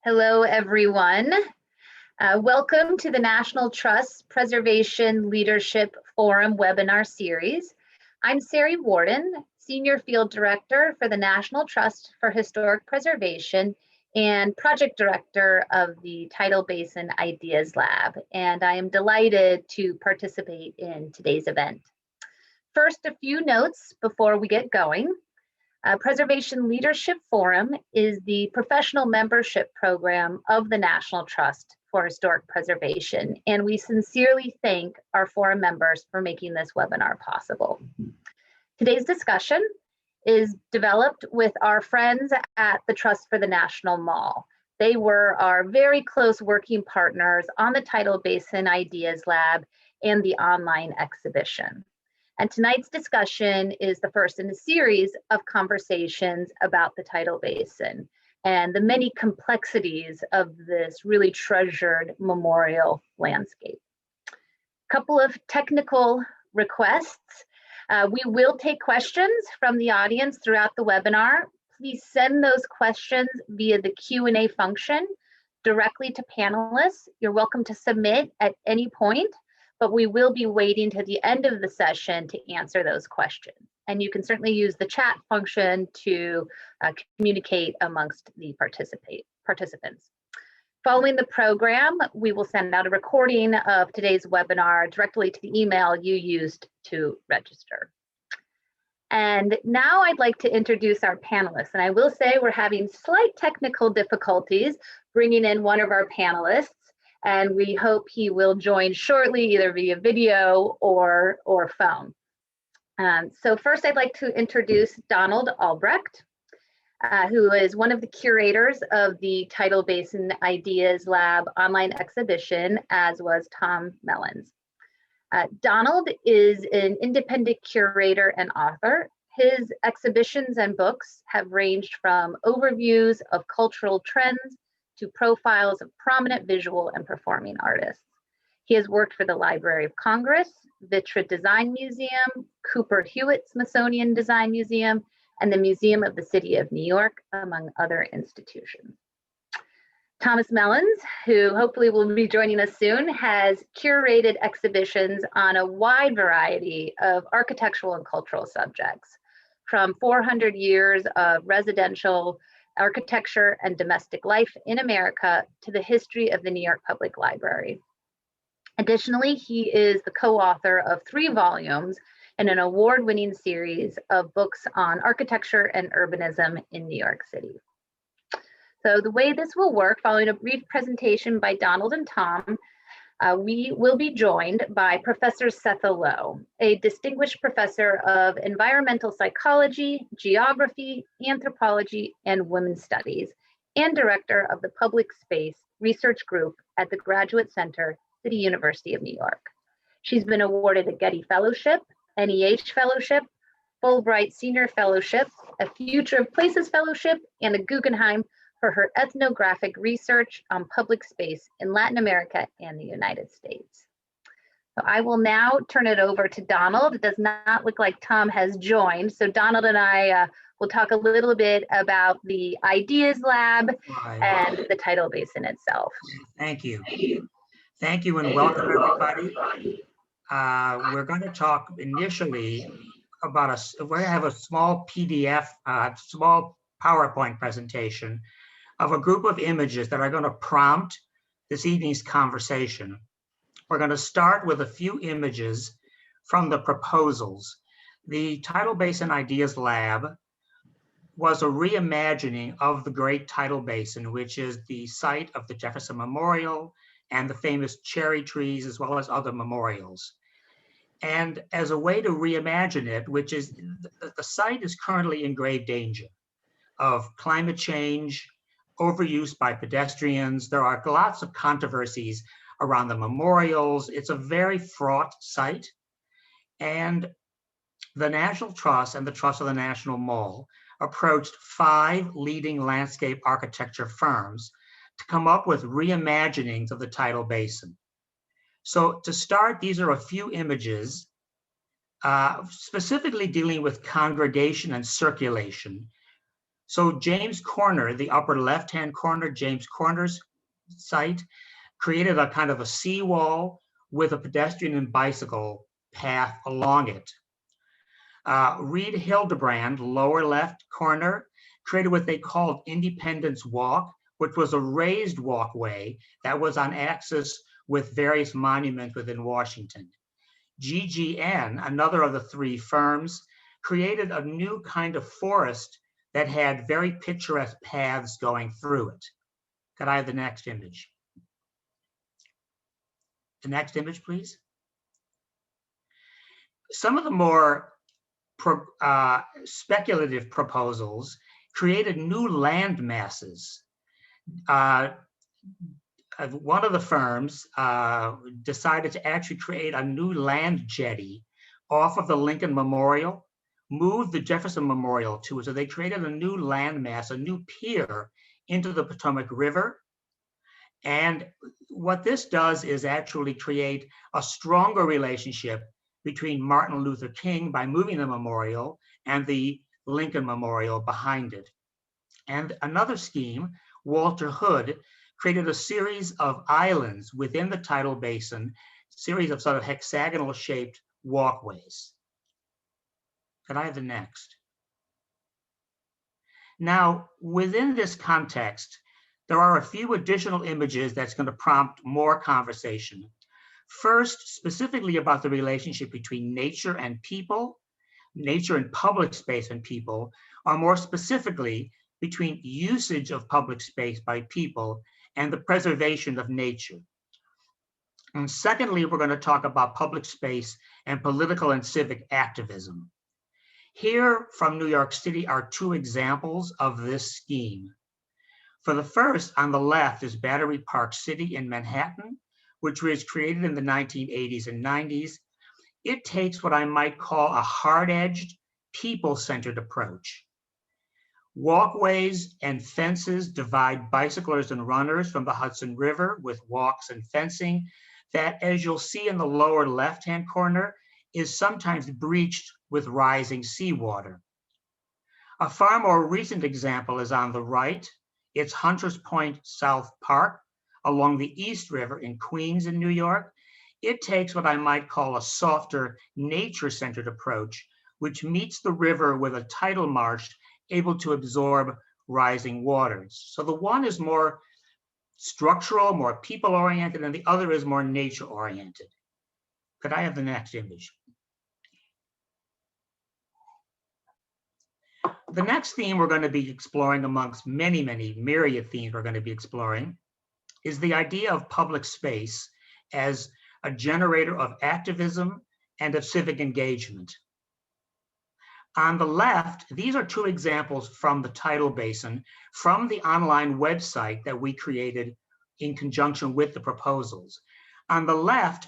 Hello, everyone. Welcome to the National Trust Preservation Leadership Forum webinar series. I'm Seri Worden, Senior Field Director for the National Trust for Historic Preservation and Project Director of the Tidal Basin Ideas Lab, and I am delighted to participate in today's event. First, a few notes before we get going. Preservation Leadership Forum is the professional membership program of the National Trust for Historic Preservation, and we sincerely thank our forum members for making this webinar possible. Today's discussion is developed with our friends at the Trust for the National Mall. They were our very close working partners on the Tidal Basin Ideas Lab and the online exhibition. And tonight's discussion is the first in a series of conversations about the Tidal Basin and the many complexities of this really treasured memorial landscape. Couple of technical requests. We will take questions from the audience throughout the webinar. Please send those questions via the Q&A function directly to panelists. You're welcome to submit at any point, but we will be waiting to the end of the session to answer those questions. And you can certainly use the chat function to communicate amongst the participants. Following the program, we will send out a recording of today's webinar directly to the email you used to register. And now I'd like to introduce our panelists. And I will say we're having slight technical difficulties bringing in one of our panelists, and we hope he will join shortly, either via video or phone. So first, I'd like to introduce Donald Albrecht, who is one of the curators of the Tidal Basin Ideas Lab online exhibition, as was Tom Mellins. Donald is an independent curator and author. His exhibitions and books have ranged from overviews of cultural trends to profiles of prominent visual and performing artists. He has worked for the Library of Congress, Vitra Design Museum, Cooper Hewitt Smithsonian Design Museum, and the Museum of the City of New York, among other institutions. Thomas Mellins, who hopefully will be joining us soon, has curated exhibitions on a wide variety of architectural and cultural subjects, from 400 years of residential architecture and domestic life in America to the history of the New York Public Library. Additionally, he is the co-author of 3 volumes in an award-winning series of books on architecture and urbanism in New York City. So the way this will work, following a brief presentation by Donald and Tom, we will be joined by Professor Setha Low, a distinguished professor of environmental psychology, geography, anthropology, and women's studies, and director of the Public Space Research Group at the Graduate Center, City University of New York. She's been awarded a Getty Fellowship, NEH Fellowship, Fulbright Senior Fellowship, a Future of Places Fellowship, and a Guggenheim for her ethnographic research on public space in Latin America and the United States. So I will now turn it over to Donald. It does not look like Tom has joined. So Donald and I will talk a little bit about the Ideas Lab and the Tidal Basin itself. Thank you. Thank you and welcome everybody. We're going to talk initially about we're going to have a small PDF, small PowerPoint presentation of a group of images that are going to prompt this evening's conversation. We're going to start with a few images from the proposals. The Tidal Basin Ideas Lab was a reimagining of the Great Tidal Basin, which is the site of the Jefferson Memorial and the famous cherry trees, as well as other memorials. And as a way to reimagine it, which is, the site is currently in grave danger of climate change, overuse by pedestrians. There are lots of controversies around the memorials. It's a very fraught site. And the National Trust and the Trust of the National Mall approached 5 leading landscape architecture firms to come up with reimaginings of the tidal basin. So to start, these are a few images specifically dealing with congregation and circulation, So James Corner, the upper left-hand corner, James Corner's site, created a kind of a seawall with a pedestrian and bicycle path along it. Reed Hildebrand, lower left corner, created what they called Independence Walk, which was a raised walkway that was on axis with various monuments within Washington. GGN, another of the three firms, created a new kind of forest that had very picturesque paths going through it. Could I have the next image? The next image, please. Some of the more speculative proposals created new land masses. One of the firms decided to actually create a new land jetty off of the Lincoln Memorial, moved the Jefferson Memorial to it. So they created a new landmass, a new pier into the Potomac River. And what this does is actually create a stronger relationship between Martin Luther King by moving the memorial and the Lincoln Memorial behind it. And another scheme, Walter Hood, created a series of islands within the tidal basin, series of sort of hexagonal shaped walkways. Could I have the next? Now, within this context, there are a few additional images that's going to prompt more conversation. First, specifically about the relationship between nature and people, nature and public space and people, or more specifically, between usage of public space by people and the preservation of nature. And secondly, we're going to talk about public space and political and civic activism. Here from New York City are two examples of this scheme. For the first, on the left, is Battery Park City in Manhattan, which was created in the 1980s and 90s. It takes what I might call a hard-edged, people-centered approach. Walkways and fences divide bicyclers and runners from the Hudson River with walks and fencing that, as you'll see in the lower left-hand corner, is sometimes breached with rising seawater. A far more recent example is on the right. It's Hunters Point South Park along the East River in Queens in New York. It takes what I might call a softer, nature-centered approach, which meets the river with a tidal marsh able to absorb rising waters. So the one is more structural, more people-oriented, and the other is more nature-oriented. Could I have the next image? The next theme we're going to be exploring, amongst many, many myriad themes we're going to be exploring, is the idea of public space as a generator of activism and of civic engagement. On the left, these are two examples from the tidal basin from the online website that we created in conjunction with the proposals. On the left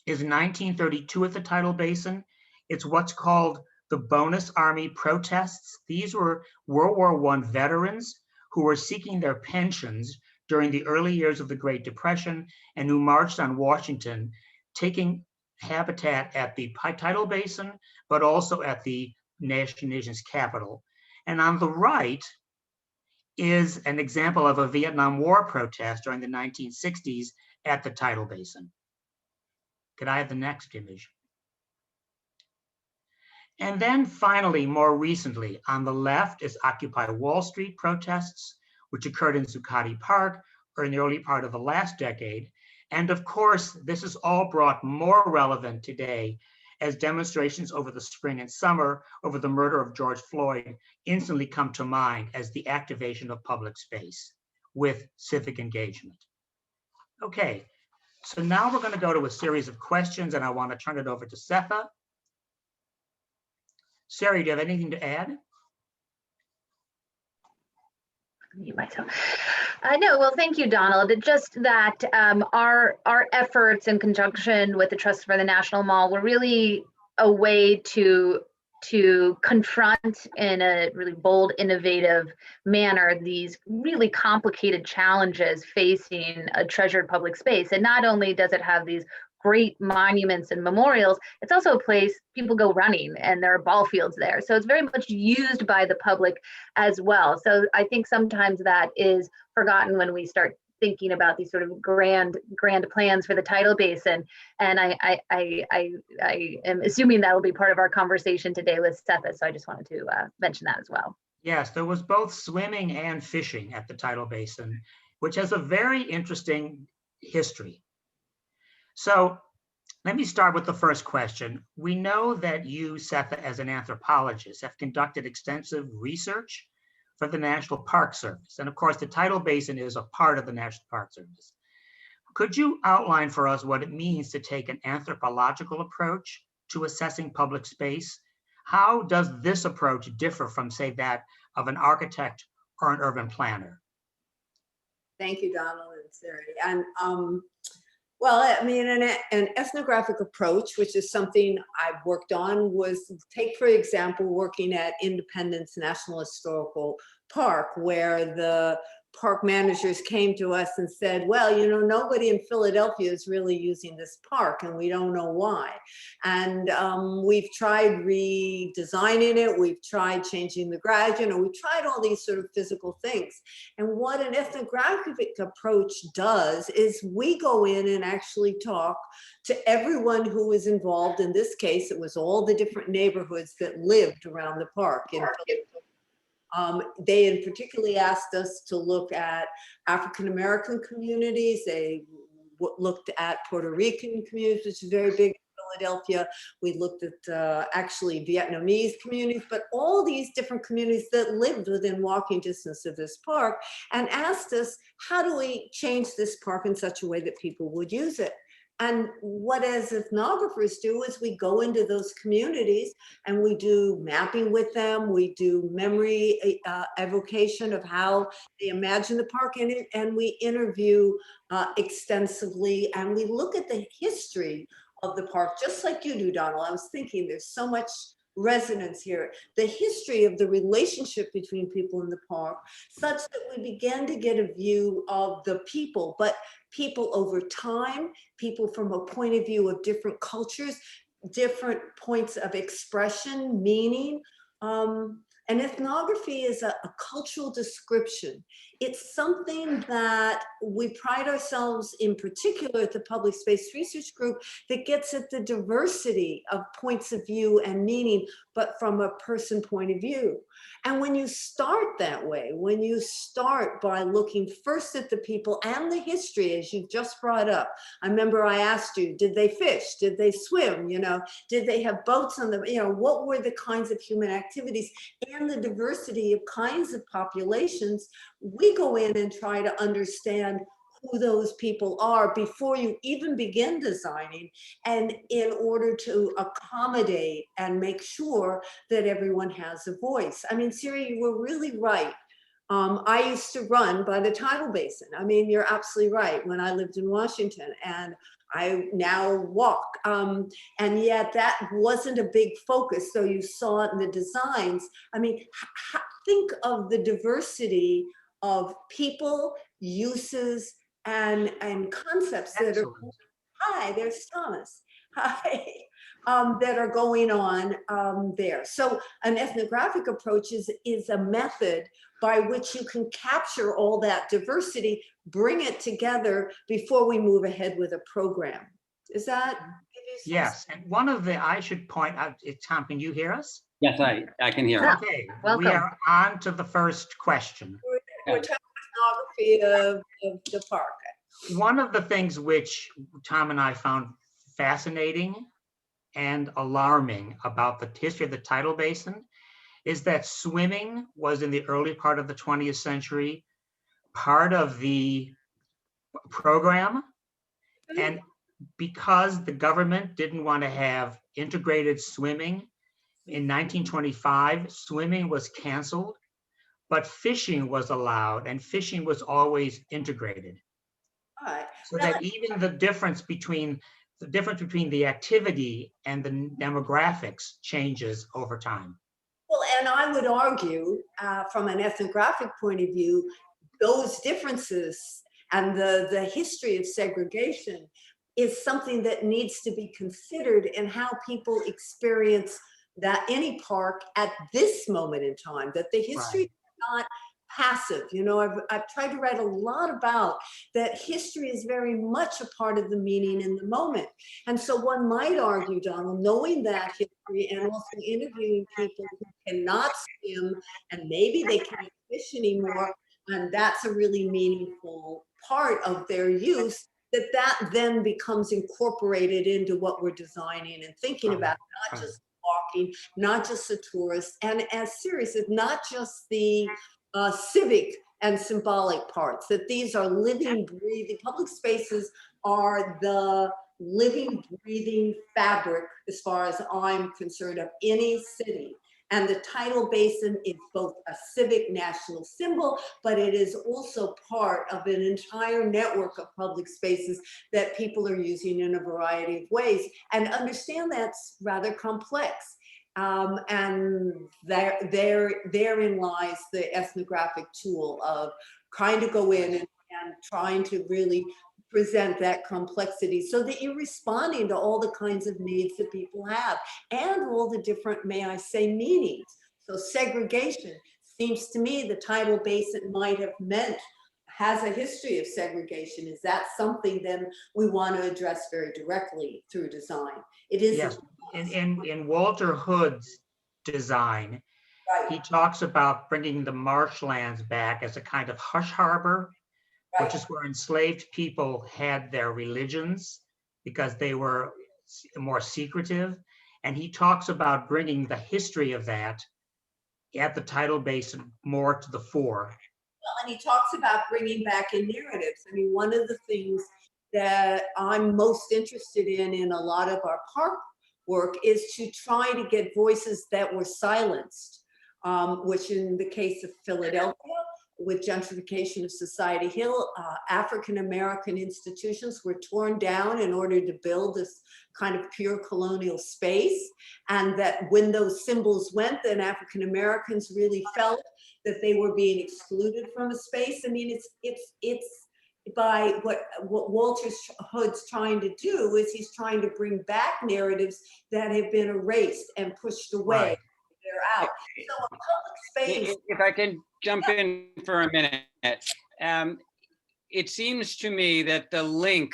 is 1932 at the tidal basin. It's what's called the Bonus Army protests. These were World War I veterans who were seeking their pensions during the early years of the Great Depression and who marched on Washington, taking habitat at the tidal basin, but also at the nation's capital. And on the right is an example of a Vietnam War protest during the 1960s at the tidal basin. Could I have the next image? And then finally, more recently, on the left is Occupy Wall Street protests, which occurred in Zuccotti Park or in the early part of the last decade. And of course, this is all brought more relevant today as demonstrations over the spring and summer over the murder of George Floyd instantly come to mind as the activation of public space with civic engagement. Okay, so now we're going to go to a series of questions, and I want to turn it over to Setha. Seri, do you have anything to add? Mute myself. No, well, thank you, Donald. Just that our efforts in conjunction with the Trust for the National Mall were really a way to confront in a really bold, innovative manner these really complicated challenges facing a treasured public space. And not only does it have these great monuments and memorials, it's also a place people go running, and there are ball fields there. So it's very much used by the public as well. So I think sometimes that is forgotten when we start thinking about these sort of grand plans for the tidal basin. And I am assuming that will be part of our conversation today with Setha. So I just wanted to mention that as well. Yes, there was both swimming and fishing at the tidal basin, which has a very interesting history. So let me start with the first question. We know that you, Setha, as an anthropologist, have conducted extensive research for the National Park Service. And of course, the tidal basin is a part of the National Park Service. Could you outline for us what it means to take an anthropological approach to assessing public space? How does this approach differ from, say, that of an architect or an urban planner? Thank you, Donald and Seri. And well, I mean, an ethnographic approach, which is something I've worked on, was take, for example, working at Independence National Historical Park, where the park managers came to us and said, well, you know, nobody in Philadelphia is really using this park, and we don't know why. And we've tried redesigning it, we've tried changing the gradient, and we've tried all these sort of physical things. And what an ethnographic approach does is we go in and actually talk to everyone who was involved. In this case, it was all the different neighborhoods that lived around the park in Philadelphia. They in particularly asked us to look at African-American communities. They looked at Puerto Rican communities, which is very big in Philadelphia. We looked at actually Vietnamese communities, but all these different communities that lived within walking distance of this park, and asked us, how do we change this park in such a way that people would use it? And what as ethnographers do is we go into those communities and we do mapping with them. We do memory evocation of how they imagine the park in it, and we interview extensively, and we look at the history of the park, just like you do, Donald. I was thinking there's so much resonance here, the history of the relationship between people in the park, such that we began to get a view of the people, but people over time, people from a point of view of different cultures, different points of expression, meaning. And ethnography is a cultural description. It's something that we pride ourselves in particular at the Public Space Research Group that gets at the diversity of points of view and meaning, but from a person point of view. And when you start that way, when you start by looking first at the people and the history, as you just brought up, I remember I asked you, did they fish? Did they swim? You know, did they have boats on them? You know, what were the kinds of human activities and the diversity of kinds of populations? We go in and try to understand who those people are before you even begin designing, and in order to accommodate and make sure that everyone has a voice. I mean, Seri, you were really right. I used to run by the tidal basin. I mean, you're absolutely right. When I lived in Washington, and I now walk. And yet that wasn't a big focus, though you saw it in the designs. I mean, think of the diversity of people, uses, and concepts that are, hi, there's Thomas. Hi. That are going on there. So an ethnographic approach is a method by which you can capture all that diversity, bring it together before we move ahead with a program. Is that? Yes, and one of the, I should point out, Tom, can you hear us? Yes, I can hear. Okay, welcome. We are on to the first question. We're talking ethnography of the park. One of the things which Tom and I found fascinating and alarming about the history of the tidal basin is that swimming was in the early part of the 20th century part of the program. And because the government didn't want to have integrated swimming, in 1925, swimming was canceled, but fishing was allowed, and fishing was always integrated. All right. So that even the difference between the activity and the demographics changes over time. Well, and I would argue from an ethnographic point of view, those differences and the history of segregation is something that needs to be considered in how people experience that any park at this moment in time, that the history is not passive. You know, I've tried to write a lot about that history is very much a part of the meaning in the moment. And so one might argue, Donald, knowing that history and also interviewing people who cannot swim and maybe they can't fish anymore, and that's a really meaningful part of their use, that then becomes incorporated into what we're designing and thinking about, not just walking, not just the tourist, and as serious as not just the civic and symbolic parts, that these are living, breathing, public spaces are the living, breathing fabric, as far as I'm concerned, of any city. And the tidal basin is both a civic national symbol, but it is also part of an entire network of public spaces that people are using in a variety of ways. And understand that's rather complex. And therein lies the ethnographic tool of trying to go in and trying to really present that complexity so that you're responding to all the kinds of needs that people have and all the different, may I say, meanings. So segregation seems to me the tidal basin might have meant, has a history of segregation. Is that something then we want to address very directly through design? It is. Yes, in Walter Hood's design, he talks about bringing the marshlands back as a kind of hush harbor, which is where enslaved people had their religions because they were more secretive. And he talks about bringing the history of that at the tidal basin more to the fore. Well, and he talks about bringing back in narratives. I mean, one of the things that I'm most interested in a lot of our park work is to try to get voices that were silenced, which in the case of Philadelphia, with gentrification of Society Hill, African-American institutions were torn down in order to build this kind of pure colonial space. And that when those symbols went, then African-Americans really felt that they were being excluded from a space. I mean, it's by what Walter Hood's trying to do is he's trying to bring back narratives that have been erased and pushed away. They're out. So a public space. If I can jump in for a minute, it seems to me that the link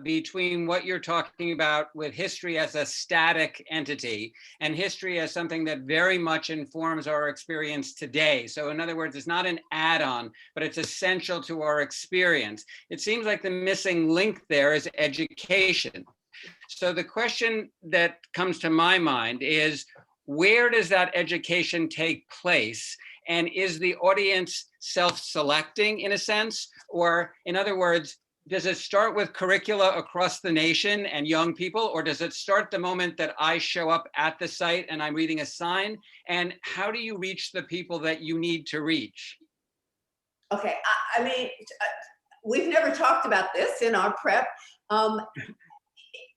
between what you're talking about with history as a static entity and history as something that very much informs our experience today. So in other words, it's not an add-on, but it's essential to our experience. It seems like the missing link there is education. So the question that comes to my mind is, where does that education take place? And is the audience self-selecting in a sense? Or in other words, does it start with curricula across the nation and young people? Or does it start the moment that I show up at the site and I'm reading a sign? And how do you reach the people that you need to reach? Okay, I mean, we've never talked about this in our prep.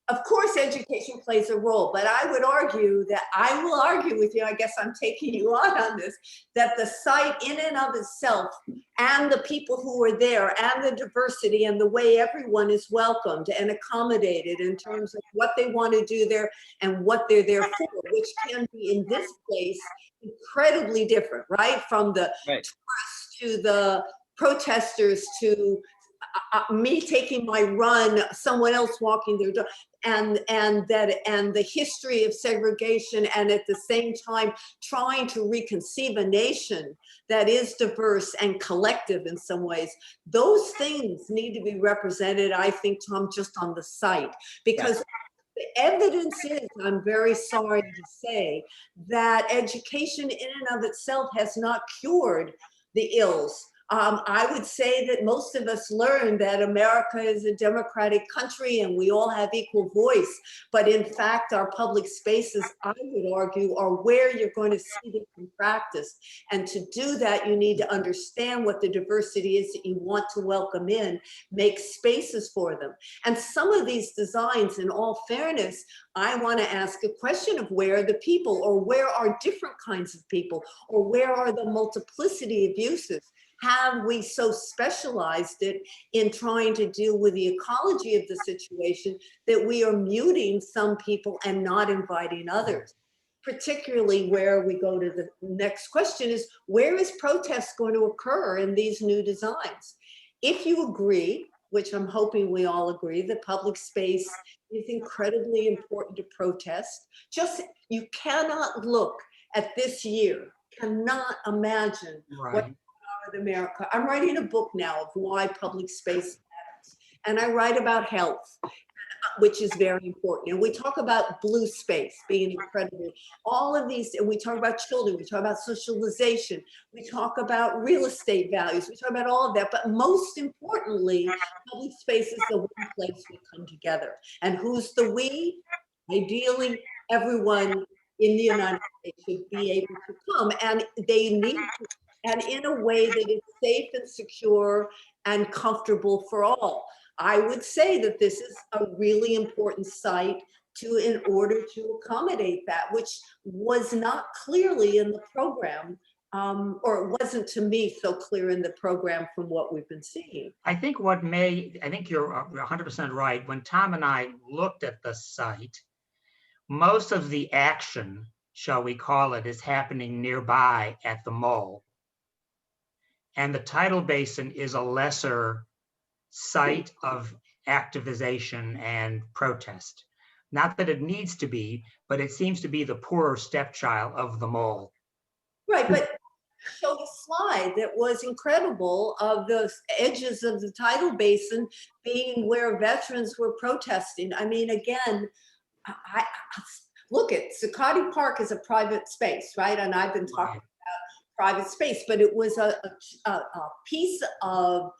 Of course, education plays a role, but I will argue with you, I guess I'm taking you on this, that the site in and of itself and the people who are there and the diversity and the way everyone is welcomed and accommodated in terms of what they want to do there and what they're there for, which can be in this place incredibly different, right? From the tourists to the protesters to me taking my run, someone else walking their dog, and the history of segregation, and at the same time trying to reconceive a nation that is diverse and collective in some ways. Those things need to be represented, I think, Tom, just on the site, because the evidence is, I'm very sorry to say, that education in and of itself has not cured the ills. I would say that most of us learned that America is a democratic country and we all have equal voice. But in fact, our public spaces, I would argue, are where you're going to see them in practice. And to do that, you need to understand what the diversity is that you want to welcome in, make spaces for them. And some of these designs, in all fairness, I want to ask a question of where are the people, or where are different kinds of people, or where are the multiplicity of uses? have we so specialized it in trying to deal with the ecology of the situation that we are muting some people and not inviting others? Particularly where we go to the next question is, where is protest going to occur in these new designs? If you agree, which I'm hoping we all agree, that public space is incredibly important to protest, you cannot look at this year, cannot imagine what with America. I'm writing a book now of why public space matters. And I write about health, which is very important. And we talk about blue space being incredible. All of these, and we talk about children, we talk about socialization, we talk about real estate values, we talk about all of that. But most importantly, public space is the one place we come together. And who's the we? Ideally, everyone in the United States should be able to come, and they need to, and in a way that is safe and secure and comfortable for all. I would say that this is a really important site in order to accommodate that, which was not clearly in the program, or it wasn't to me so clear in the program from what we've been seeing. I think you're 100% right. When Tom and I looked at the site, most of the action, shall we call it, is happening nearby at the mole. And the tidal basin is a lesser site of activization and protest. Not that it needs to be, but it seems to be the poorer stepchild of the mole. Right, but show the slide that was incredible of the edges of the tidal basin being where veterans were protesting. I mean, again, I look at Zuccotti Park is a private space, right? And I've been talking about private space, but it was a piece of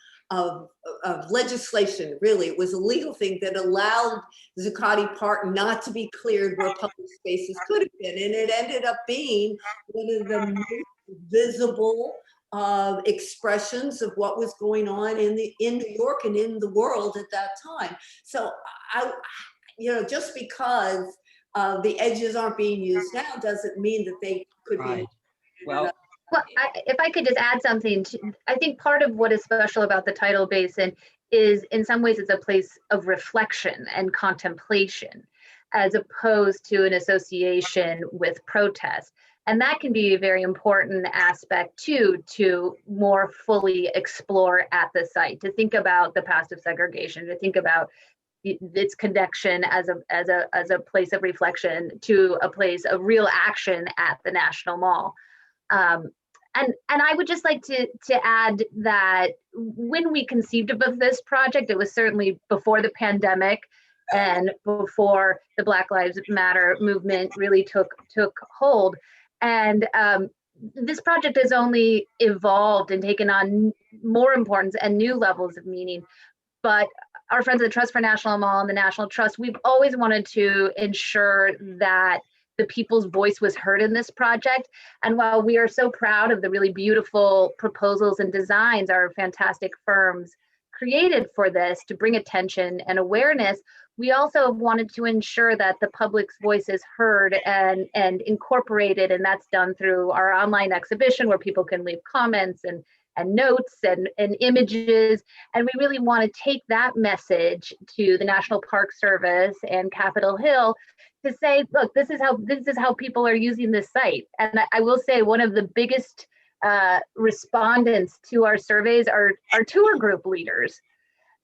legislation, really. It was a legal thing that allowed Zuccotti Park not to be cleared where public spaces could have been. And it ended up being one of the most visible expressions of what was going on in New York and in the world at that time. So just because the edges aren't being used now doesn't mean that they could be. Well, if I could just add something, I think part of what is special about the tidal basin is, in some ways, it's a place of reflection and contemplation, as opposed to an association with protest. And that can be a very important aspect too, to more fully explore at the site, to think about the past of segregation, to think about its connection as a place of reflection to a place of real action at the National Mall. And I would just like to add that when we conceived of this project, it was certainly before the pandemic and before the Black Lives Matter movement really took hold. And this project has only evolved and taken on more importance and new levels of meaning. But our friends at the Trust for National Mall and the National Trust, we've always wanted to ensure that the people's voice was heard in this project. And while we are so proud of the really beautiful proposals and designs our fantastic firms created for this to bring attention and awareness, we also wanted to ensure that the public's voice is heard and incorporated, and that's done through our online exhibition where people can leave comments and notes and images. And we really want to take that message to the National Park Service and Capitol Hill to say, look, this is how people are using this site. And I will say one of the biggest respondents to our surveys are tour group leaders,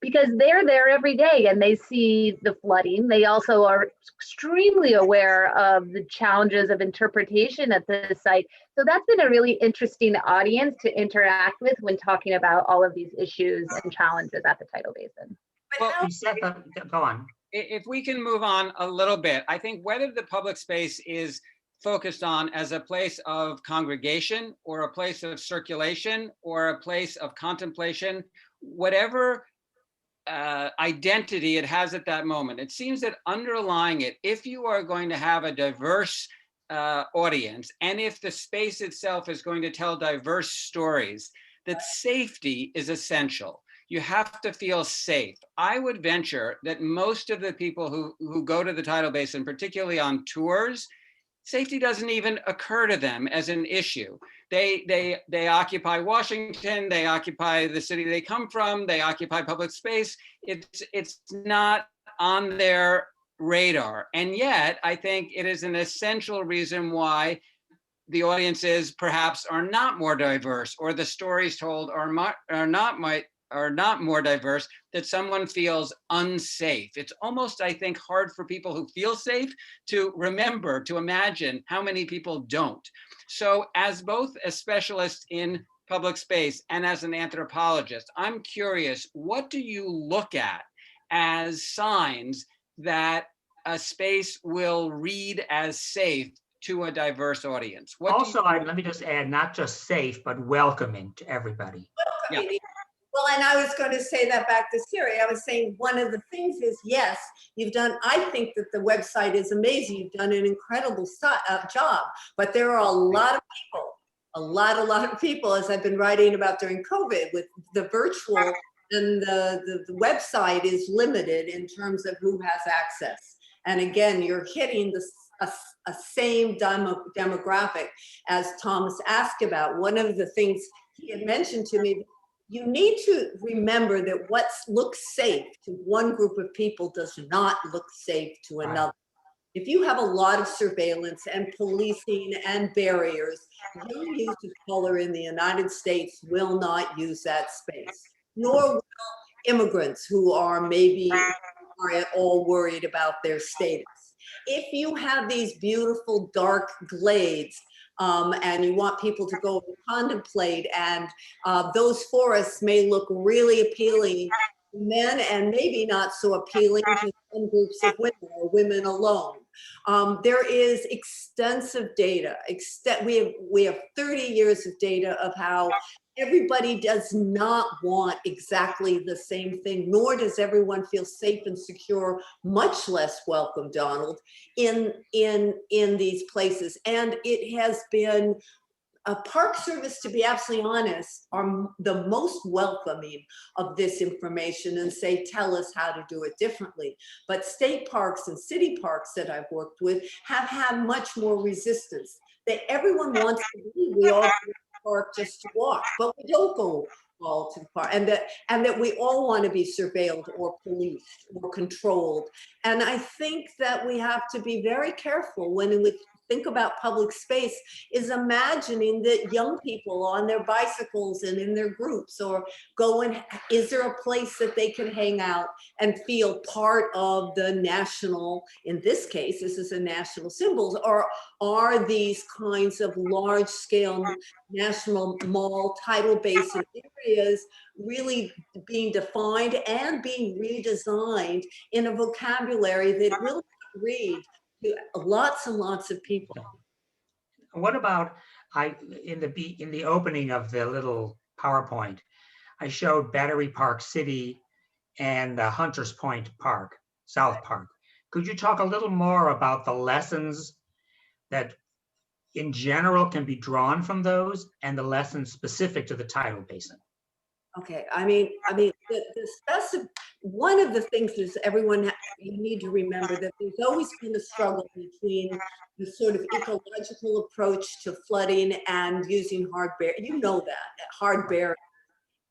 because they're there every day and they see the flooding. They also are extremely aware of the challenges of interpretation at the site. So that's been a really interesting audience to interact with when talking about all of these issues and challenges at the tidal basin. Well, Setha, go on. If we can move on a little bit, I think whether the public space is focused on as a place of congregation or a place of circulation or a place of contemplation, whatever identity it has at that moment, it seems that underlying it, if you are going to have a diverse audience, and if the space itself is going to tell diverse stories, that safety is essential. You have to feel safe. I would venture that most of the people who go to the tidal basin, particularly on tours, safety doesn't even occur to them as an issue. They occupy Washington, they occupy the city they come from, they occupy public space. It's not on their radar. And yet, I think it is an essential reason why the audiences perhaps are not more diverse, or the stories told are not more diverse, that someone feels unsafe. It's almost, I think, hard for people who feel safe to remember, to imagine how many people don't. So as both a specialist in public space and as an anthropologist, I'm curious, what do you look at as signs that a space will read as safe to a diverse audience? Also, let me just add, not just safe, but welcoming to everybody. Yeah. Well, and I was going to say that back to Seri. I was saying one of the things is, yes, you've done, I think that the website is amazing. You've done an incredible job, but there are a lot of people, a lot of people, as I've been writing about during COVID, with the virtual, and the website is limited in terms of who has access. And again, you're hitting a same demographic as Thomas asked about. One of the things he had mentioned to me, you need to remember that what looks safe to one group of people does not look safe to another. If you have a lot of surveillance and policing and barriers, young youth of color in the United States will not use that space, nor will immigrants who are maybe are at all worried about their status. If you have these beautiful dark glades and you want people to go and contemplate, and those forests may look really appealing to men and maybe not so appealing to some groups of women or women alone. There is extensive data. We have 30 years of data of how everybody does not want exactly the same thing, nor does everyone feel safe and secure, much less welcome, Donald, in these places. And it has been a Park Service, to be absolutely honest, are the most welcoming of this information and say, tell us how to do it differently. But state parks and city parks that I've worked with have had much more resistance. That everyone wants to be, we all go to the park just to walk, but we don't go all to the park, and that we all want to be surveilled or policed or controlled. And I think that we have to be very careful when we think about public space, is imagining that young people on their bicycles and in their groups or going, is there a place that they can hang out and feel part of the national, in this case, this is a national symbols, or are these kinds of large scale national mall, tidal basin areas really being defined and being redesigned in a vocabulary that will read to lots and lots of people. What about, in the opening of the little PowerPoint, I showed Battery Park City and Hunters Point Park, South Park. Could you talk a little more about the lessons that in general can be drawn from those and the lessons specific to the tidal basin? Okay, one of the things is you need to remember that there's always been a struggle between the sort of ecological approach to flooding and using hard barrier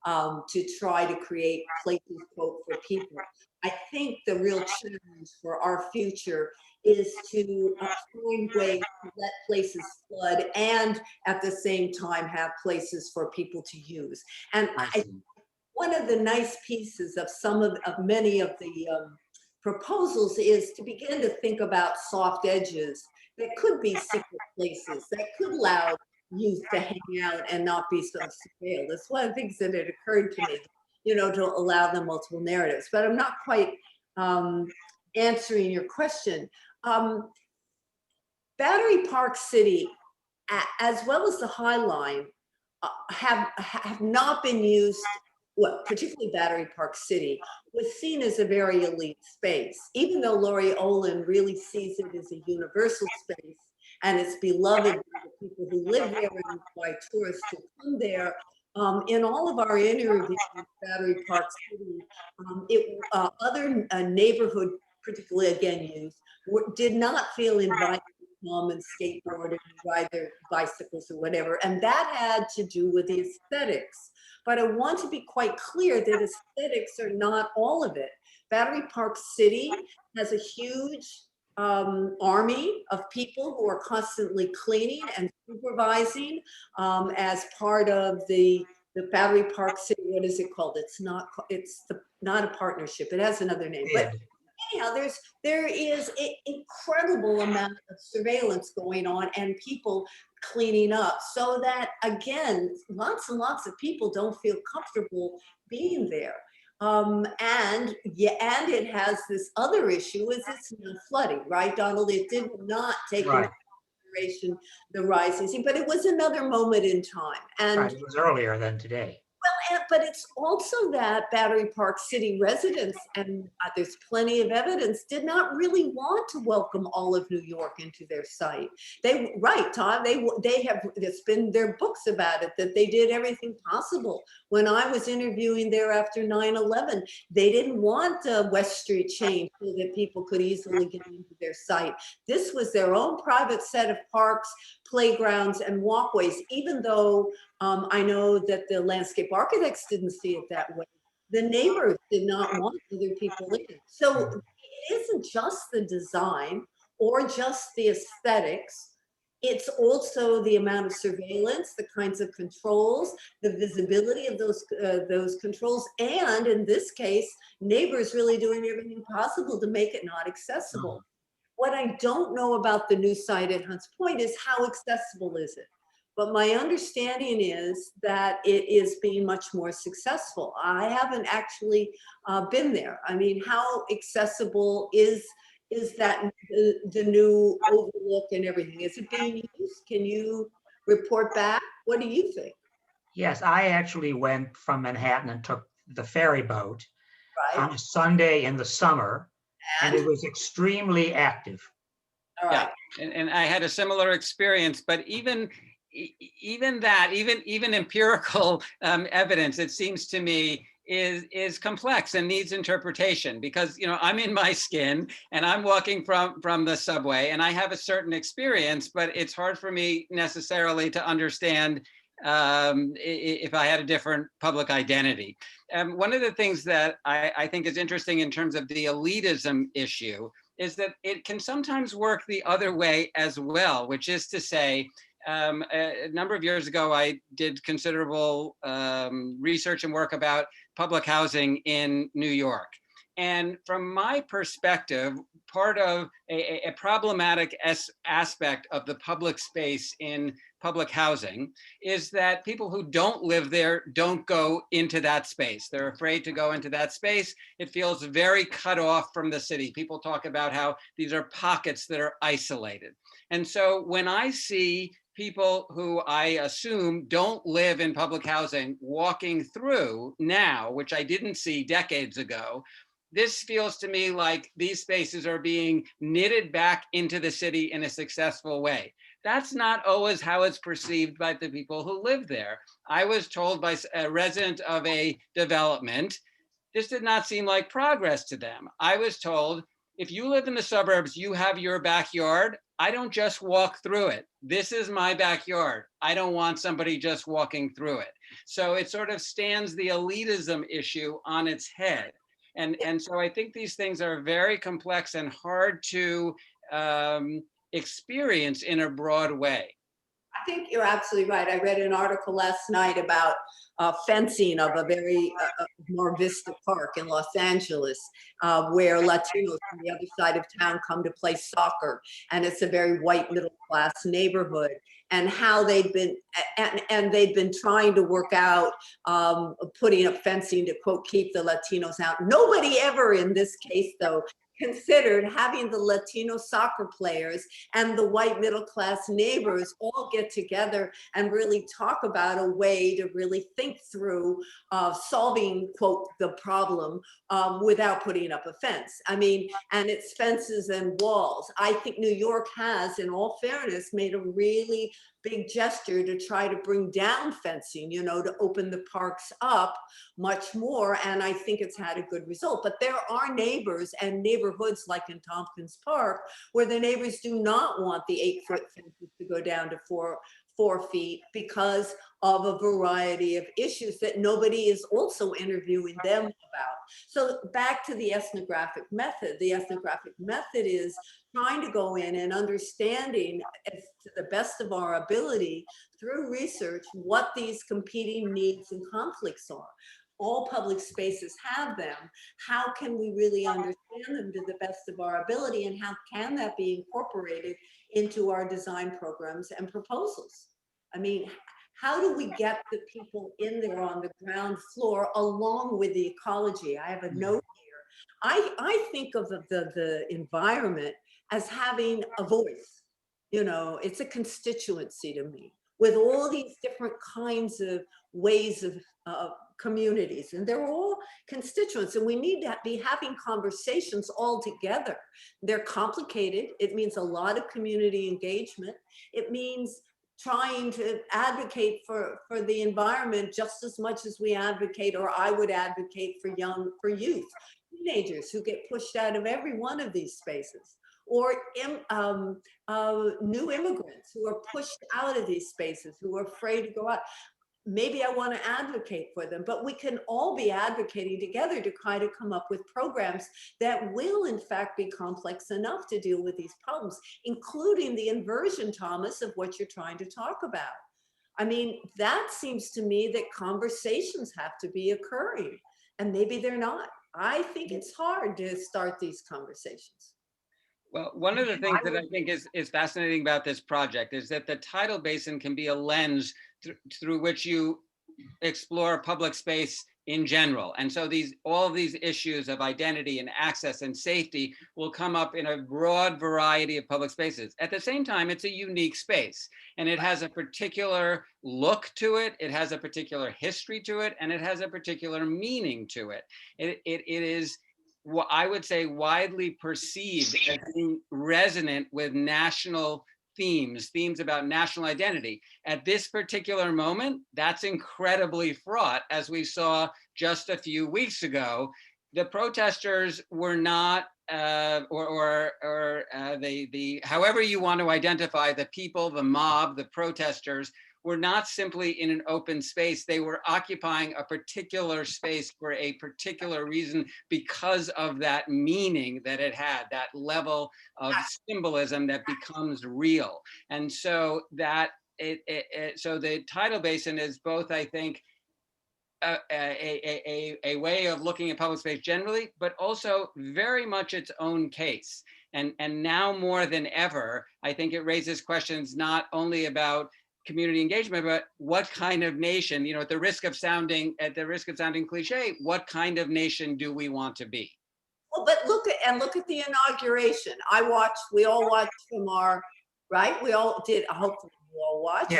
to try to create places, quote, for people. I think the real challenge for our future is to find ways to let places flood and at the same time have places for people to use. And one of the nice pieces of many of the proposals is to begin to think about soft edges that could be secret places that could allow youth to hang out and not be so surveilled. That's one of the things that had occurred to me, to allow them multiple narratives. But I'm not quite answering your question. Battery Park City, as well as the High Line, have not been used. Well, particularly Battery Park City was seen as a very elite space, even though Laurie Olin really sees it as a universal space and it's beloved by the people who live there and by tourists who come there. In all of our interviews with Battery Park City, other neighborhood, particularly again youth, did not feel invited come and skateboard and ride their bicycles or whatever. And that had to do with the aesthetics. But I want to be quite clear that aesthetics are not all of it. Battery Park City has a huge army of people who are constantly cleaning and supervising as part of the Battery Park City. What is it called? It's not a partnership. It has another name. But anyhow, there is an incredible amount of surveillance going on and people cleaning up, so that again, lots and lots of people don't feel comfortable being there. And it has this other issue, is it's flooding, right, Donald? It did not take into consideration the rising sea, but it was another moment in time. And it was earlier than today. Well, but it's also that Battery Park City residents, and there's plenty of evidence, did not really want to welcome all of New York into their site. Right, Tom, they have, it's been their books about it, that they did everything possible. When I was interviewing there after 9/11, they didn't want West Street changed so that people could easily get into their site. This was their own private set of parks, playgrounds, and walkways, even though I know that the landscape architects didn't see it that way. The neighbors did not want other people in. So it isn't just the design or just the aesthetics. It's also the amount of surveillance, the kinds of controls, the visibility of those controls, and in this case, neighbors really doing everything possible to make it not accessible. What I don't know about the new site at Hunts Point is how accessible is it? But my understanding is that it is being much more successful. I haven't actually been there. I mean, how accessible is that the new overlook and everything? Is it being used? Can you report back? What do you think? Yes, I actually went from Manhattan and took the ferry boat on Right. a Sunday in the summer, and it was extremely active. All right. Yeah, and I had a similar experience, but even empirical evidence, it seems to me, is complex and needs interpretation, because I'm in my skin and I'm walking from the subway and I have a certain experience, but it's hard for me necessarily to understand if I had a different public identity. One of the things that I think is interesting in terms of the elitism issue is that it can sometimes work the other way as well, which is to say, a number of years ago, I did considerable research and work about public housing in New York. And from my perspective, part of a problematic aspect of the public space in public housing is that people who don't live there don't go into that space. They're afraid to go into that space. It feels very cut off from the city. People talk about how these are pockets that are isolated. And so when I see people who I assume don't live in public housing walking through now, which I didn't see decades ago, this feels to me like these spaces are being knitted back into the city in a successful way. That's not always how it's perceived by the people who live there. I was told by a resident of a development, this did not seem like progress to them. I was told, if you live in the suburbs, you have your backyard. I don't just walk through it. This is my backyard. I don't want somebody just walking through it. So it sort of stands the elitism issue on its head. And so I think these things are very complex and hard to experience in a broad way. I think you're absolutely right. I read an article last night about fencing of a very Mar Vista Park in Los Angeles, where Latinos from the other side of town come to play soccer, and it's a very white middle class neighborhood. And how they've been trying to work out putting up fencing to, quote, keep the Latinos out. Nobody ever in this case, though, considered having the Latino soccer players and the white middle class neighbors all get together and really talk about a way to really think through solving, quote, the problem without putting up a fence. I mean, and it's fences and walls. I think New York has, in all fairness, made a really big gesture to try to bring down fencing, you know, to open the parks up much more. And I think it's had a good result. But there are neighbors and neighborhoods like in Tompkins Park where the neighbors do not want the 8-foot fences to go down to 4 feet because of a variety of issues that nobody is also interviewing them about. So back to the ethnographic method. The ethnographic method is trying to go in and understanding, as to the best of our ability through research, what these competing needs and conflicts are. All public spaces have them. How can we really understand them to the best of our ability, and how can that be incorporated into our design programs and proposals? I mean, how do we get the people in there on the ground floor along with the ecology? I have a note here. I think of the environment as having a voice. You know, it's a constituency to me with all these different kinds of ways of communities, and they're all constituents, and we need to be having conversations all together. They're complicated. It means a lot of community engagement. It means trying to advocate for the environment just as much as we advocate, or I would advocate for youth, teenagers who get pushed out of every one of these spaces, or new immigrants who are pushed out of these spaces, who are afraid to go out. Maybe I want to advocate for them, but we can all be advocating together to try to come up with programs that will in fact be complex enough to deal with these problems, including the inversion, Thomas, of what you're trying to talk about. I mean, that seems to me that conversations have to be occurring, and maybe they're not. I think it's hard to start these conversations. Well, one of the things that I think is fascinating about this project is that the tidal basin can be a lens through which you explore public space in general. And so all of these issues of identity and access and safety will come up in a broad variety of public spaces. At the same time, it's a unique space, and it has a particular look to it, it has a particular history to it, and it has a particular meaning to it. It is what I would say widely perceived as being resonant with national themes about national identity. At this particular moment, that's incredibly fraught, as we saw just a few weeks ago. The protesters were not, however you want to identify the people, the mob, the protesters, were not simply in an open space. They were occupying a particular space for a particular reason because of that meaning that it had, that level of symbolism that becomes real. And so so the tidal basin is both, I think, a way of looking at public space generally, but also very much its own case. And now more than ever, I think it raises questions not only about community engagement, but what kind of nation, you know, at the risk of sounding cliche, what kind of nation do we want to be? Well, but look at the inauguration. We all watched from our, right? We all did, hopefully you all watched.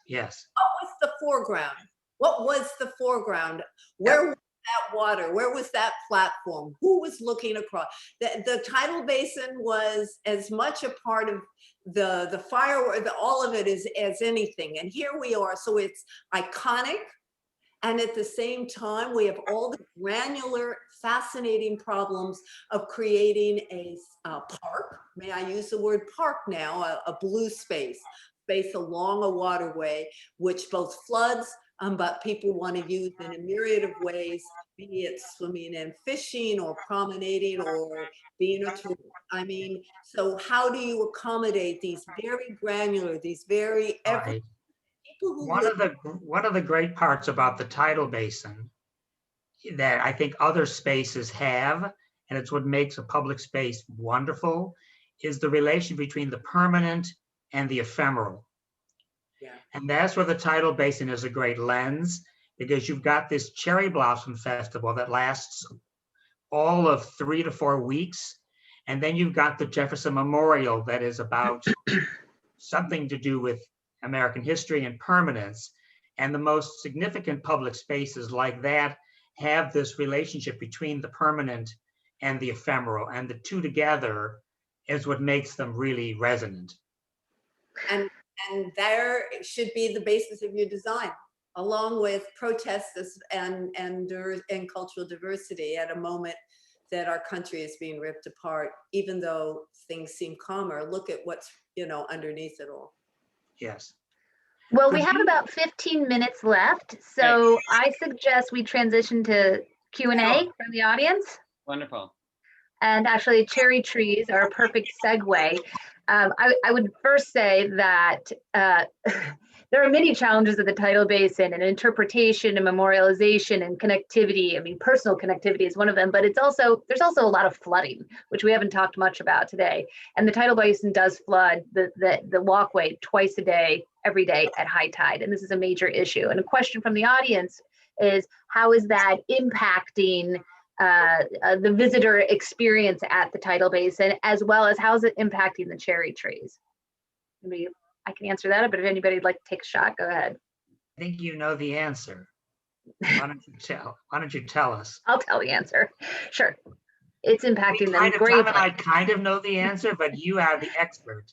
Yes. What was the foreground? What was the foreground? Where was that water? Where was that platform? Who was looking across? The tidal basin was as much a part of the firework, all of it as anything. And here we are. So it's iconic. And at the same time, we have all the granular, fascinating problems of creating a park. May I use the word park now? A blue space along a waterway, which both floods, but people want to use in a myriad of ways, be it swimming and fishing or promenading or being a tourist. I mean, so how do you accommodate these very granular, these very Right. People who one of the great parts about the tidal basin that I think other spaces have, and it's what makes a public space wonderful, is the relation between the permanent and the ephemeral. Yeah. And that's where the tidal basin is a great lens, because you've got this cherry blossom festival that lasts all of 3 to 4 weeks. And then you've got the Jefferson Memorial that is about something to do with American history and permanence. And the most significant public spaces like that have this relationship between the permanent and the ephemeral. And the two together is what makes them really resonant. And And there should be the basis of your design, along with protests and cultural diversity at a moment that our country is being ripped apart. Even though things seem calmer, look at what's underneath it all. Yes. Well, Could we have you- about 15 minutes left, so I suggest we transition to Q&A from the audience. Wonderful. And actually, cherry trees are a perfect segue. I would first say that there are many challenges of the tidal basin, and interpretation and memorialization and connectivity. I mean, personal connectivity is one of them, but there's also a lot of flooding, which we haven't talked much about today. And the tidal basin does flood the walkway twice a day, every day at high tide, and this is a major issue. And a question from the audience is, how is that impacting the visitor experience at the tidal basin, as well as how is it impacting the cherry trees? Maybe I can answer that, but if anybody'd like to take a shot, go ahead. I think you know the answer. Why don't you tell us? I'll tell the answer. Sure. It's impacting them Tom and greatly. I kind of know the answer, but you are the expert.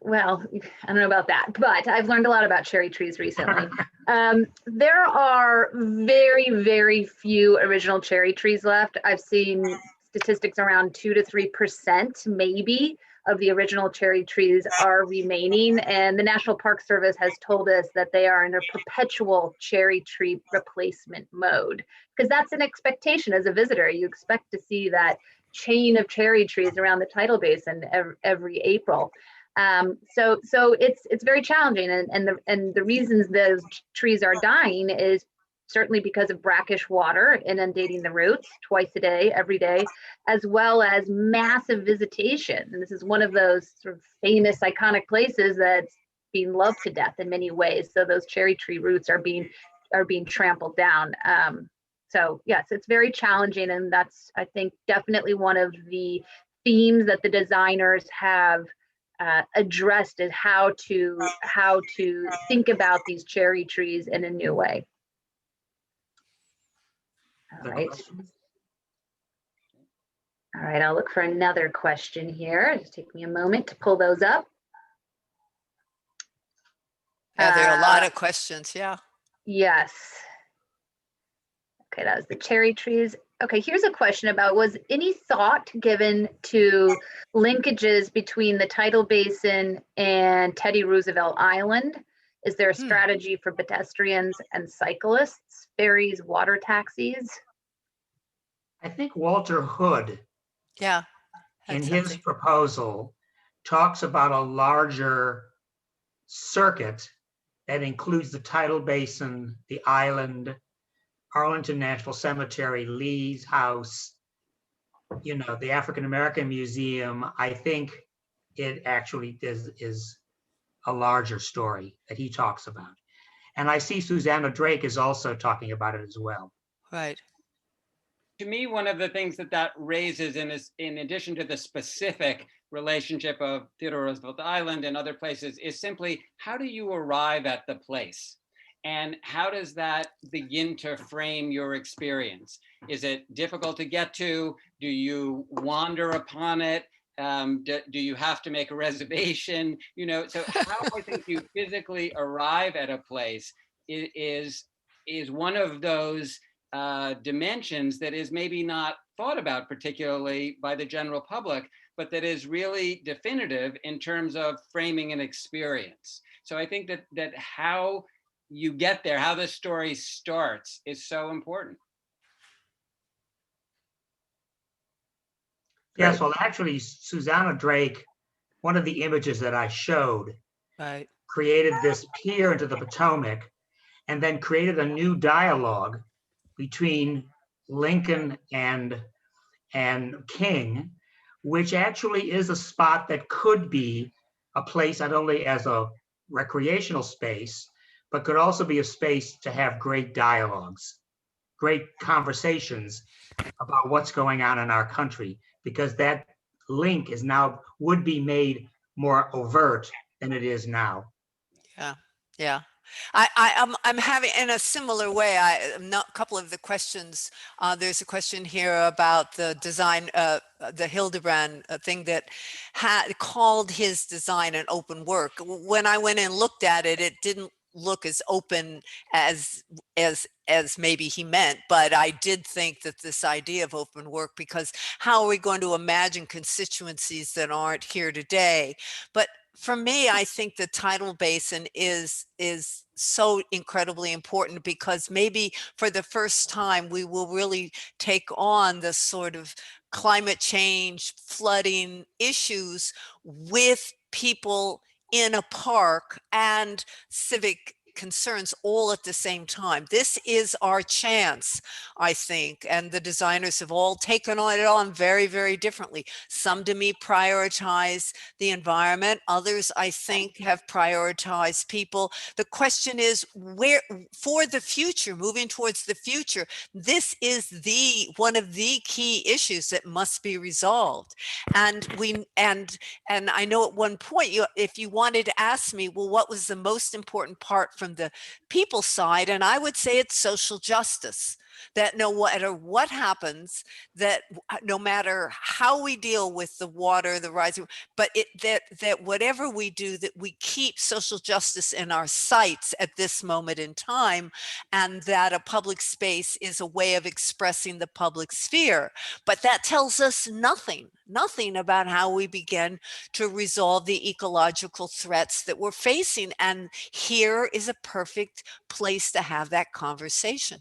Well, I don't know about that, but I've learned a lot about cherry trees recently. There are very, very few original cherry trees left. I've seen statistics around 2 to 3% maybe of the original cherry trees are remaining, and the National Park Service has told us that they are in a perpetual cherry tree replacement mode, because that's an expectation as a visitor. You expect to see that chain of cherry trees around the tidal basin every April. So it's very challenging, and the reasons those trees are dying is certainly because of brackish water inundating the roots twice a day, every day, as well as massive visitation. And this is one of those sort of famous, iconic places that's being loved to death in many ways. So those cherry tree roots are being trampled down. So yes, it's very challenging, and that's, I think, definitely one of the themes that the designers have addressed, is how to think about these cherry trees in a new way. All right. All right, I'll look for another question here. Just take me a moment to pull those up. Yeah, there are a lot of questions. Yeah. Yes. Okay, that was the cherry trees. Okay, here's a question about, was any thought given to linkages between the tidal basin and Teddy Roosevelt Island? Is there a strategy for pedestrians and cyclists, ferries, water taxis? I think Walter Hood, Yeah. in That's his something. proposal, talks about a larger circuit that includes the tidal basin, the island, Arlington National Cemetery, Lee's house, the African American Museum. I think it actually is a larger story that he talks about. And I see Susanna Drake is also talking about it as well. Right. To me, one of the things that raises, in addition to the specific relationship of Theodore Roosevelt Island and other places, is simply, how do you arrive at the place? And how does that begin to frame your experience? Is it difficult to get to? Do you wander upon it? Do you have to make a reservation? So how I think you physically arrive at a place is one of those dimensions that is maybe not thought about particularly by the general public, but that is really definitive in terms of framing an experience. So I think that how you get there, how the story starts, is so important. Yes, well, actually, Susanna Drake, one of the images that I showed, Right. created this pier into the Potomac, and then created a new dialogue between Lincoln and King, which actually is a spot that could be a place not only as a recreational space, but could also be a space to have great dialogues, great conversations about what's going on in our country, because that link would be made more overt than it is now. Yeah. I'm having in a similar way. A couple of the questions. There's a question here about the design, the Hildebrand thing that had called his design an open work. When I went and looked at it, it didn't look as open as maybe he meant, but I did think that this idea of open work, because how are we going to imagine constituencies that aren't here today? But for me, I think the tidal basin is so incredibly important, because maybe for the first time we will really take on the sort of climate change, flooding issues with people in a park and civic concerns all at the same time. This is our chance, I think, and the designers have all taken it on very, very differently. Some to me prioritize the environment, others I think have prioritized people. The question is, where for the future, moving towards the future, this is one of the key issues that must be resolved. And I know at one point, if you wanted to ask me, well, what was the most important part from the people side? And I would say it's social justice. That no matter what happens, that no matter how we deal with the water, the rising, but that whatever we do, that we keep social justice in our sights at this moment in time, and that a public space is a way of expressing the public sphere. But that tells us nothing about how we begin to resolve the ecological threats that we're facing. And here is a perfect place to have that conversation.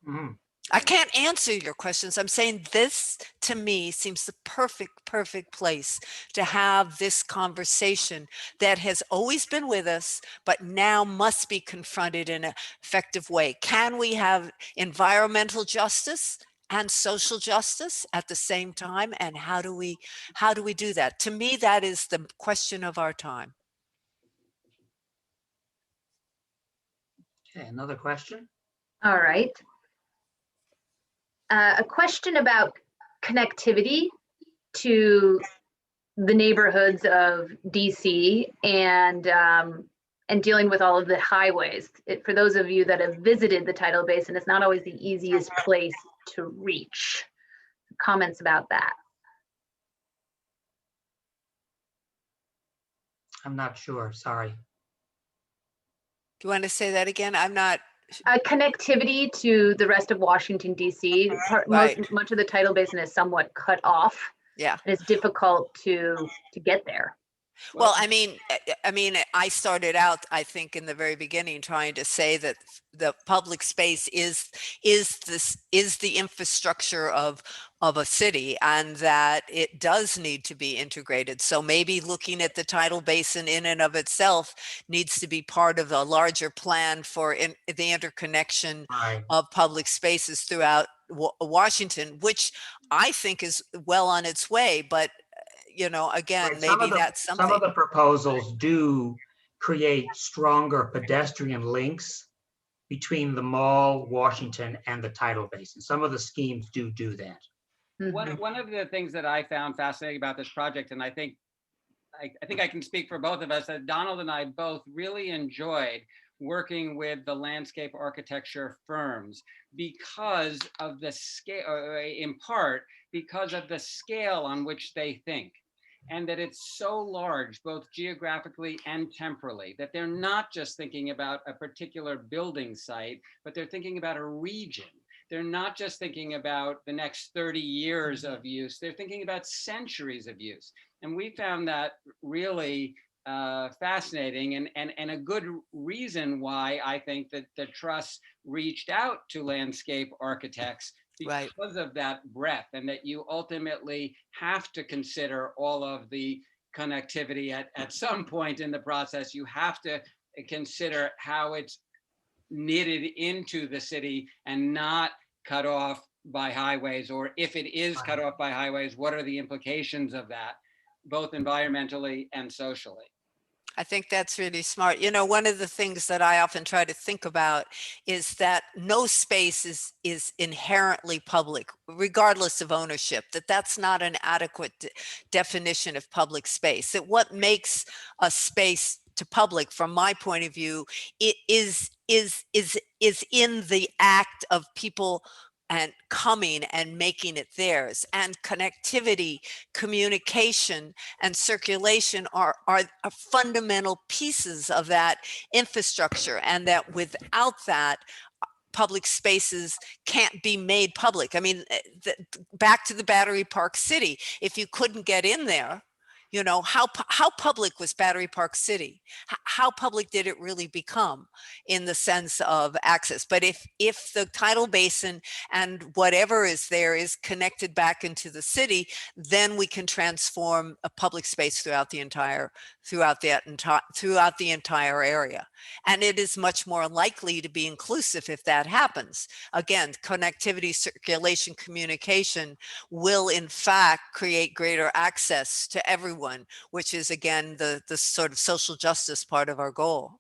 Mhm. I can't answer your questions. I'm saying this to me seems the perfect place to have this conversation that has always been with us, but now must be confronted in an effective way. Can we have environmental justice and social justice at the same time? And how do we do that? To me, that is the question of our time. Okay, another question. All right. A question about connectivity to the neighborhoods of DC and dealing with all of the highways. For those of you that have visited the tidal basin, it's not always the easiest place to reach. Comments about that? I'm not sure, sorry. Do you want to say that again? I'm not. Connectivity to the rest of Washington, D.C. Right. Much of the tidal basin is somewhat cut off. Yeah. It's difficult to get there. Well, I mean, I started out, I think, in the very beginning, trying to say that the public space is the infrastructure of a city, and that it does need to be integrated. So maybe looking at the tidal basin in and of itself needs to be part of a larger plan for the interconnection Right. of public spaces throughout Washington, which I think is well on its way, but again, Right. maybe that's something. Some of the proposals do create stronger pedestrian links between the mall, Washington, and the tidal basin. Some of the schemes do that. One of the things that I found fascinating about this project, and I think I can speak for both of us, that Donald and I both really enjoyed working with the landscape architecture firms because of the scale, in part because of the scale on which they think. And that it's so large, both geographically and temporally, that they're not just thinking about a particular building site, but they're thinking about a region. They're not just thinking about the next 30 years of use, they're thinking about centuries of use. And we found that really fascinating and a good reason why I think that the Trust reached out to landscape architects, because Right. of that breadth, and that you ultimately have to consider all of the connectivity at some point in the process. You have to consider how it's knitted into the city and not cut off by highways, or if it is cut off by highways, what are the implications of that, both environmentally and socially? I think that's really smart. One of the things that I often try to think about is that no space is inherently public, regardless of ownership, that's not an adequate definition of public space, that what makes a space to public, from my point of view, it is in the act of people and coming and making it theirs. And connectivity, communication, and circulation are fundamental pieces of that infrastructure, and that without that, public spaces can't be made public. I mean, back to the Battery Park City, if you couldn't get in there, you know, how public was Battery Park City? How public did it really become in the sense of access? But if the tidal basin and whatever is there is connected back into the city, then we can transform a public space throughout the entire area. And it is much more likely to be inclusive if that happens. Again, connectivity, circulation, communication will in fact create greater access to everyone, which is again the sort of social justice part of our goal.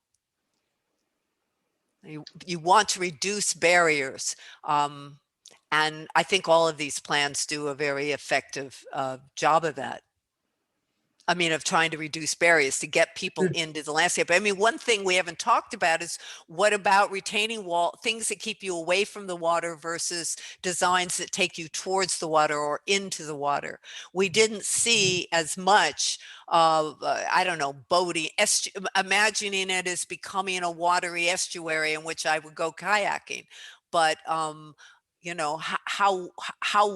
You want to reduce barriers, and I think all of these plans do a very effective job of that. I mean, of trying to reduce barriers to get people into the landscape. I mean, one thing we haven't talked about is what about retaining wall, things that keep you away from the water versus designs that take you towards the water or into the water. We didn't see as much of, I don't know, boating, imagining it as becoming a watery estuary in which I would go kayaking. But you know, how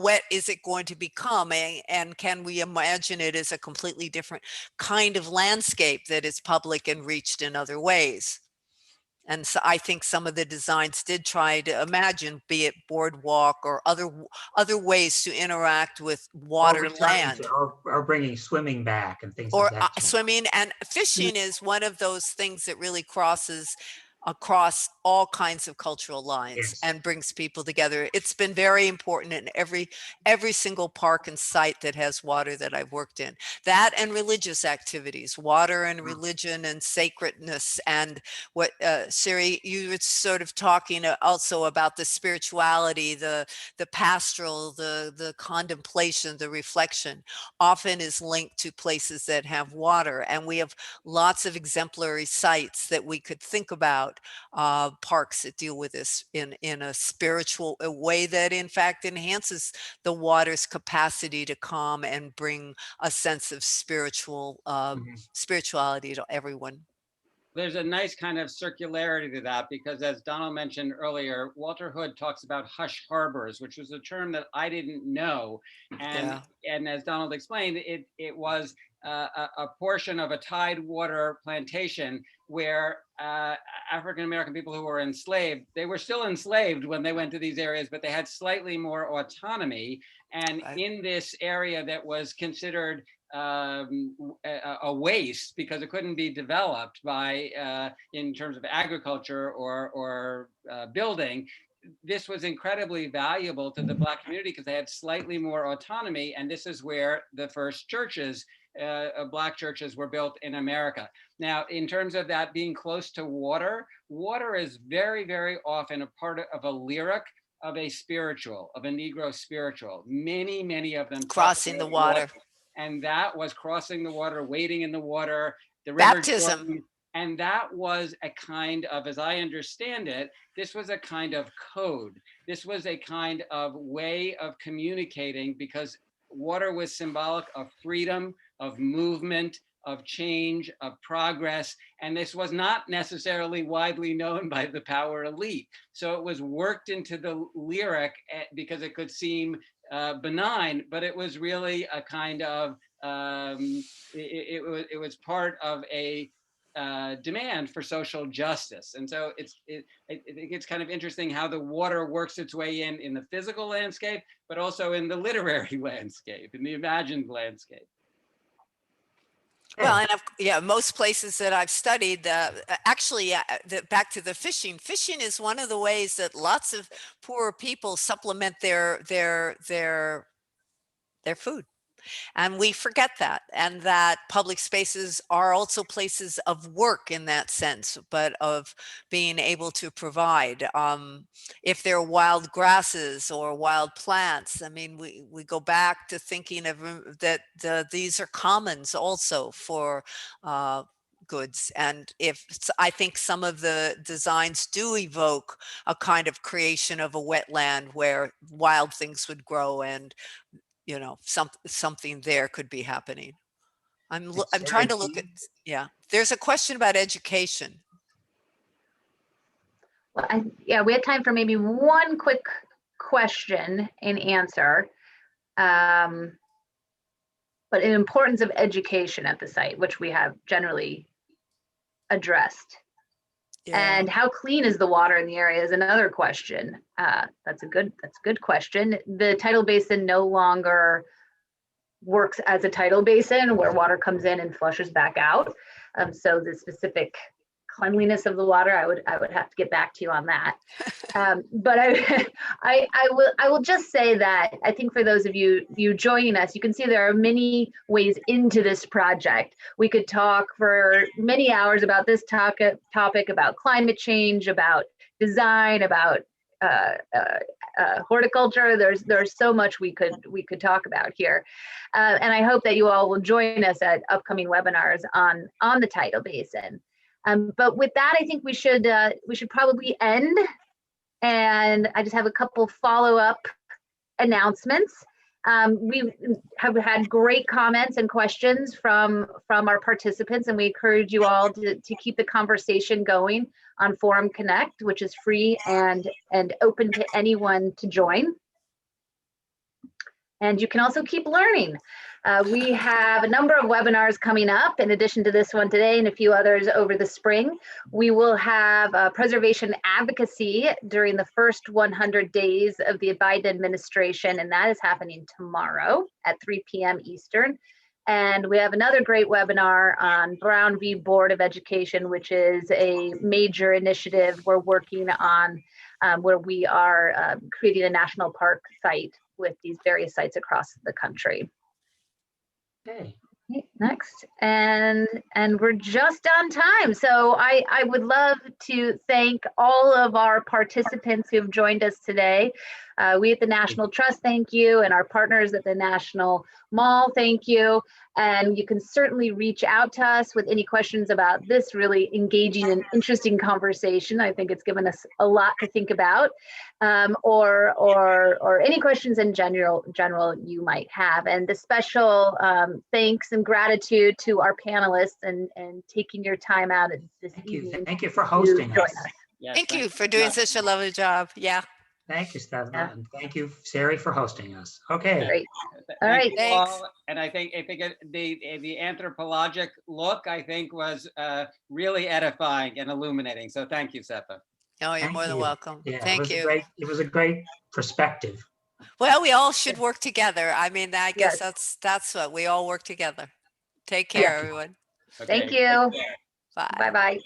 wet is it going to become, and can we imagine it as a completely different kind of landscape that is public and reached in other ways? And so I think some of the designs did try to imagine, be it boardwalk or other ways to interact with water, land, or bringing swimming back and things or like that. swimming. And fishing is one of those things that really crosses across all kinds of cultural lines. Yes. And brings people together. It's been very important in every single park and site that has water that I've worked in. That and religious activities, water and religion and sacredness. And what Seri, you were sort of talking also about the spirituality, the pastoral, the contemplation, the reflection often is linked to places that have water. And we have lots of exemplary sites that we could think about, parks that deal with this in a spiritual way that in fact enhances the water's capacity to calm and bring a sense of spirituality to everyone. There's a nice kind of circularity to that, because as Donald mentioned earlier, Walter Hood talks about hush harbors, which was a term that I didn't know. And as Donald explained, it was a portion of a tidewater plantation where African-American people who were enslaved, they were still enslaved when they went to these areas, but they had slightly more autonomy. And in this area that was considered a waste because it couldn't be developed by in terms of agriculture or building, this was incredibly valuable to the Black community because they had slightly more autonomy. And this is where the first churches, Black churches, were built in America. Now, in terms of that being close to water, water is very, very often a part of a lyric of a spiritual, of a Negro spiritual. Many, many of them crossing the water. And that was crossing the water, wading in the water, the river baptism. Jordan, and that was a kind of, as I understand it, this was a kind of code. This was a kind of way of communicating, because water was symbolic of freedom, of movement, of change, of progress. And this was not necessarily widely known by the power elite. So it was worked into the lyric because it could seem benign, but it was really a kind of, it was part of a demand for social justice. And so I think it's kind of interesting how the water works its way in the physical landscape, but also in the literary landscape, in the imagined landscape. Well, and most places that I've studied, actually, back to the fishing. Fishing is one of the ways that lots of poor people supplement their food. And we forget that, and that public spaces are also places of work in that sense, but of being able to provide. If there are wild grasses or wild plants, I mean, we go back to thinking of that these are commons also for goods. And I think some of the designs do evoke a kind of creation of a wetland where wild things would grow, and something there could be happening. I'm trying to look at, yeah. There's a question about education. Well, yeah, we had time for maybe one quick question and answer. But the importance of education at the site, which we have generally addressed. Yeah. And how clean is the water in the area is another question. That's a good question. The tidal basin no longer works as a tidal basin where water comes in and flushes back out. So the specific cleanliness of the water, I would have to get back to you on that. But I will just say that I think for those of you joining us, you can see there are many ways into this project. We could talk for many hours about this topic, about climate change, about design, about horticulture. There's so much we could talk about here, and I hope that you all will join us at upcoming webinars on the tidal basin. But with that, I think we should probably end. And I just have a couple follow-up announcements. We have had great comments and questions from our participants, and we encourage you all to keep the conversation going on Forum Connect, which is free and open to anyone to join. And you can also keep learning. We have a number of webinars coming up in addition to this one today and a few others over the spring. We will have preservation advocacy during the first 100 days of the Biden administration, and that is happening tomorrow at 3 p.m. Eastern. And we have another great webinar on Brown v. Board of Education, which is a major initiative we're working on where we are creating a national park site with these various sites across the country. Okay. Next, and we're just on time. So I would love to thank all of our participants who have joined us today. We at the National Trust, thank you, and our partners at the National Mall, thank you. And you can certainly reach out to us with any questions about this really engaging and interesting conversation. I think it's given us a lot to think about, or any questions in general you might have. And the special thanks and gratitude to our panelists and taking your time out this evening. Thank you for hosting us. Yes, Thank you for doing such a lovely job. Yeah. Thank you, Setha, and thank you, Seri, for hosting us. Okay. Great. All right. Thanks. All. And I think the anthropologic look, I think, was really edifying and illuminating. So thank you, Setha. Oh, you're more than welcome. Yeah, Thank you. It was a great perspective. Well, we all should work together. I mean, I guess that's what we all work together. Take care, everyone. Okay, Thank you. take care. Bye. Bye-bye.